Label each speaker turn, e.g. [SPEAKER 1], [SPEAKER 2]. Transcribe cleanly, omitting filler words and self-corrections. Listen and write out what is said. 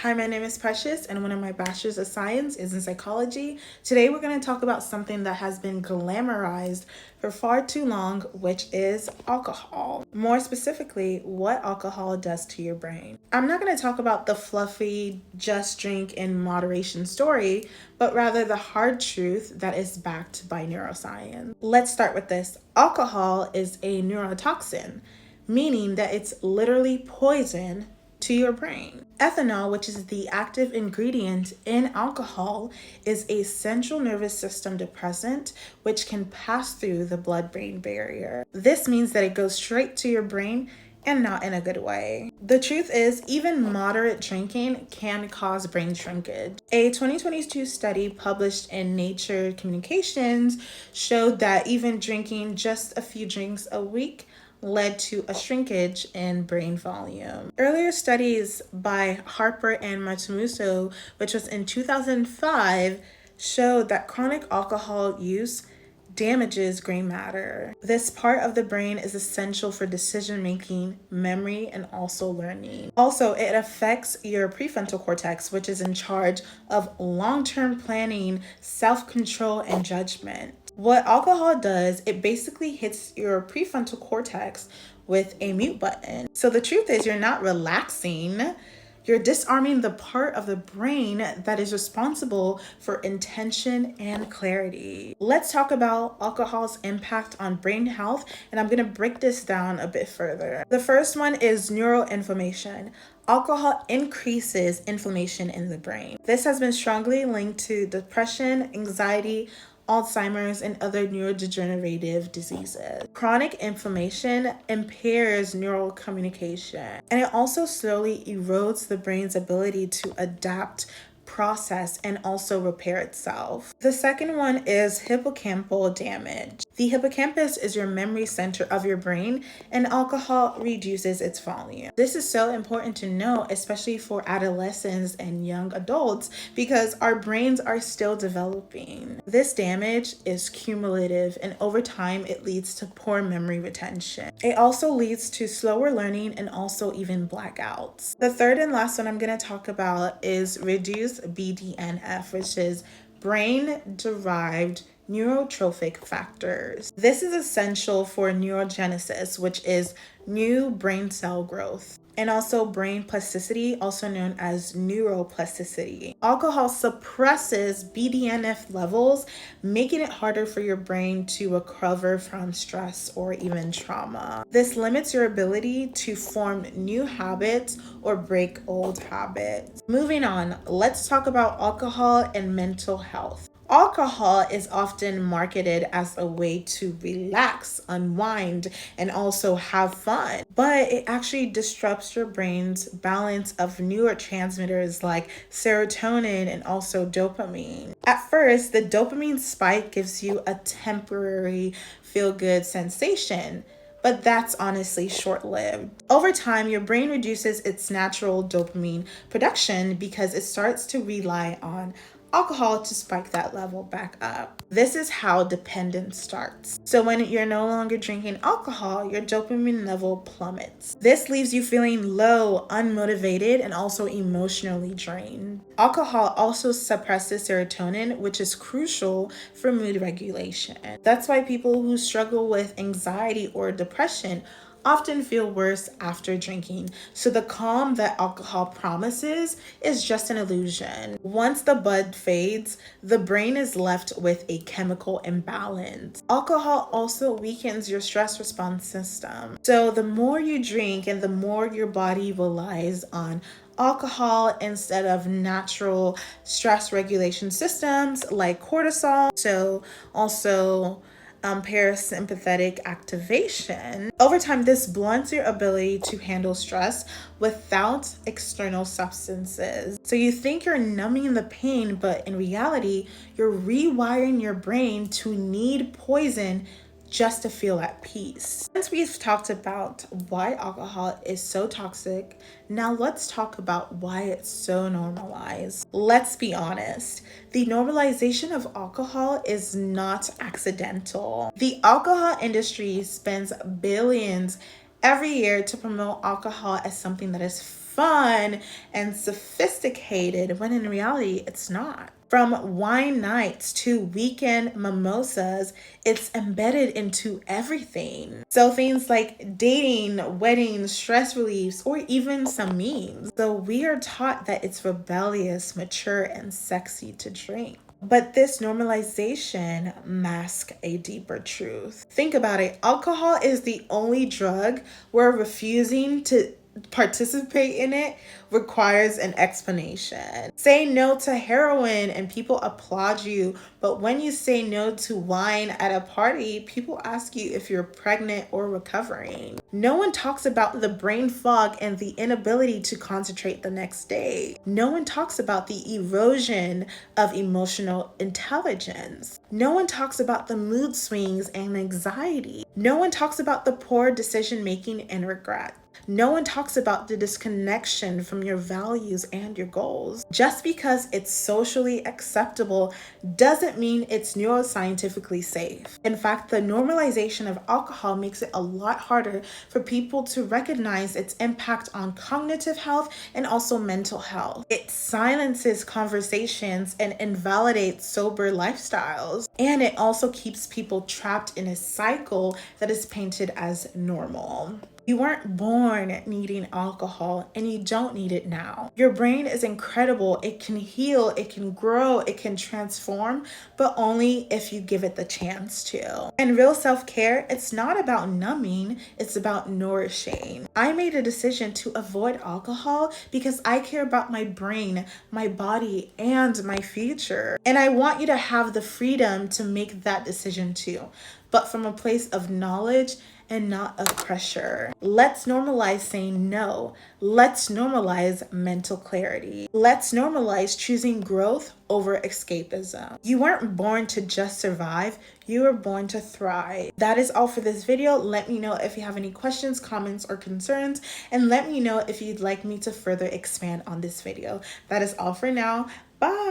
[SPEAKER 1] Hi, my name is Precious, and one of my bachelor's of science is in psychology. Today, we're going to talk about something that has been glamorized for far too long, which is alcohol. More specifically, what alcohol does to your brain. I'm not going to talk about the fluffy, just drink in moderation story, but rather the hard truth that is backed by neuroscience. Let's start with this. Alcohol is a neurotoxin, meaning that it's literally poison to your brain. Ethanol, which is the active ingredient in alcohol, is a central nervous system depressant which can pass through the blood-brain barrier. This means that it goes straight to your brain and not in a good way. The truth is, even moderate drinking can cause brain shrinkage. A 2022 study published in Nature Communications showed that even drinking just a few drinks a week led to a shrinkage in brain volume. Earlier studies by Harper and Matsumoto, which was in 2005, showed that chronic alcohol use damages gray matter. This part of the brain is essential for decision making, memory, and also learning. Also, it affects your prefrontal cortex, which is in charge of long-term planning, self-control, and judgment. What alcohol does, it basically hits your prefrontal cortex with a mute button. So the truth is, you're not relaxing. You're disarming the part of the brain that is responsible for intention and clarity. Let's talk about alcohol's impact on brain health, and I'm going to break this down a bit further. The first one is neuroinflammation. Alcohol increases inflammation in the brain. This has been strongly linked to depression, anxiety, Alzheimer's, and other neurodegenerative diseases. Chronic inflammation impairs neural communication, and it also slowly erodes the brain's ability to adapt, process, and also repair itself. The second one is hippocampal damage. The hippocampus is your memory center of your brain, and alcohol reduces its volume. This is so important to know, especially for adolescents and young adults, because our brains are still developing. This damage is cumulative, and over time, it leads to poor memory retention. It also leads to slower learning and also even blackouts. The third and last one I'm going to talk about is reduced BDNF, which is brain-derived neurotrophic factors. This is essential for neurogenesis, which is new brain cell growth, and also brain plasticity, also known as neuroplasticity. Alcohol suppresses BDNF levels, making it harder for your brain to recover from stress or even trauma. This limits your ability to form new habits or break old habits. Moving on, let's talk about alcohol and mental health. Alcohol is often marketed as a way to relax, unwind, and also have fun, but it actually disrupts your brain's balance of neurotransmitters like serotonin and also dopamine. At first, the dopamine spike gives you a temporary feel-good sensation, but that's honestly short-lived. Over time, your brain reduces its natural dopamine production because it starts to rely on alcohol to spike that level back up. This is how dependence starts. So when you're no longer drinking alcohol, your dopamine level plummets. This leaves you feeling low, unmotivated, and also emotionally drained. Alcohol also suppresses serotonin, which is crucial for mood regulation. That's why people who struggle with anxiety or depression often feel worse after drinking. So the calm that alcohol promises is just an illusion. Once the bud fades, the brain is left with a chemical imbalance. Alcohol also weakens your stress response system. So the more you drink and the more your body relies on alcohol instead of natural stress regulation systems like cortisol. So also parasympathetic activation. Over time, this blunts your ability to handle stress without external substances. So you think you're numbing the pain, but in reality, you're rewiring your brain to need poison just to feel at peace. Since we've talked about why alcohol is so toxic, now let's talk about why it's so normalized. Let's be honest, the normalization of alcohol is not accidental. The alcohol industry spends billions every year to promote alcohol as something that is fun and sophisticated, when in reality, it's not. From wine nights to weekend mimosas, it's embedded into everything. So things like dating, weddings, stress reliefs, or even some memes. So we are taught that it's rebellious, mature, and sexy to drink. But this normalization masks a deeper truth. Think about it. Alcohol is the only drug where refusing to participate in it requires an explanation. Say no to heroin and people applaud you, but when you say no to wine at a party, people ask you if you're pregnant or recovering. No one talks about the brain fog and the inability to concentrate the next day. No one talks about the erosion of emotional intelligence. No one talks about the mood swings and anxiety. No one talks about the poor decision making and regret. No one talks about the disconnection from your values and your goals. Just because it's socially acceptable doesn't mean it's neuroscientifically safe. In fact, the normalization of alcohol makes it a lot harder for people to recognize its impact on cognitive health and also mental health. It silences conversations and invalidates sober lifestyles. And it also keeps people trapped in a cycle that is painted as normal. You weren't born needing alcohol and you don't need it now. Your brain is incredible. It can heal, it can grow, it can transform, but only if you give it the chance to. And real self-care, it's not about numbing, it's about nourishing. I made a decision to avoid alcohol because I care about my brain, my body, and my future. And I want you to have the freedom to make that decision too, but from a place of knowledge and not of pressure. Let's normalize saying no. Let's normalize mental clarity. Let's normalize choosing growth over escapism. You weren't born to just survive, you were born to thrive. That is all for this video. Let me know if you have any questions, comments, or concerns, and let me know if you'd like me to further expand on this video. That is all for now. Bye.